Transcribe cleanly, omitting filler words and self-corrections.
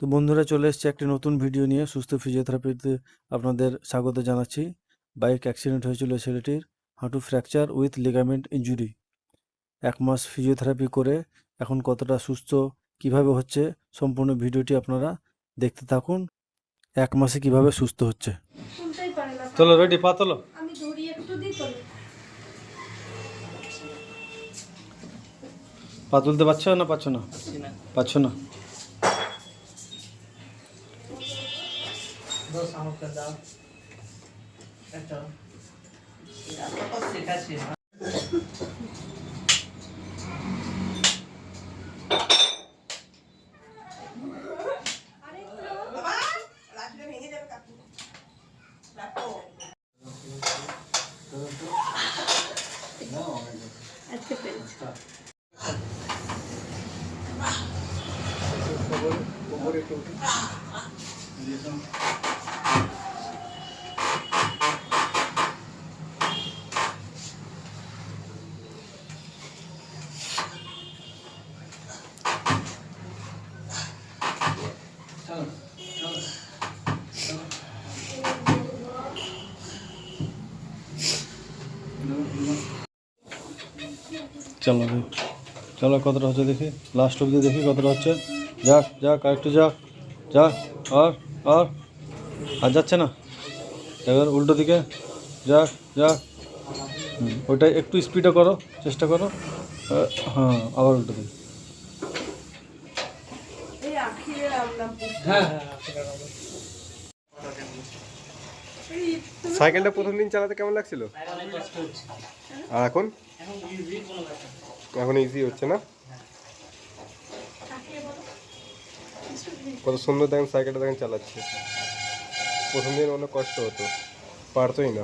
তো বন্ধুরা, চলে এসেছি একটি নতুন ভিডিও নিয়ে। সুস্থ ফিজিওথেরাপিতে আপনাদের স্বাগত জানাচ্ছি। বাইক অ্যাক্সিডেন্ট হয়েছিল ছেলেটির, হাঁটু ফ্র্যাকচার উইথ লিগামেন্ট ইনজুরি। 1 মাস ফিজিওথেরাপি করে এখন কতটা সুস্থ, কিভাবে হচ্ছে, সম্পূর্ণ ভিডিওটি আপনারা দেখতে থাকুন। 1 মাসে কিভাবে সুস্থ হচ্ছে। চলো রেডি, পা তোলো। পা তুলতে পারছো না? পারছো না? পারছো না? চলো চলো, কতটা হচ্ছে দেখি, লাস্ট অবধি দেখি কতটা হচ্ছে। যাক যাক, আর একটু যাক যাক, আর যাচ্ছে না। এবার উল্টো দিকে যাক যাক, ওইটা একটু স্পিডে করো, চেষ্টা করো। হ্যাঁ, আবার উল্টো দিকে। সাইকেলটা প্রথম দিন চালাতে কেমন লাগছিল? আর এখন এখন ইজি হচ্ছে না? কত সুন্দর দেখেন সাইকেলটা, দেখেন চালাচ্ছে। প্রথম দিন অনেক কষ্ট হতো, পারতোই না।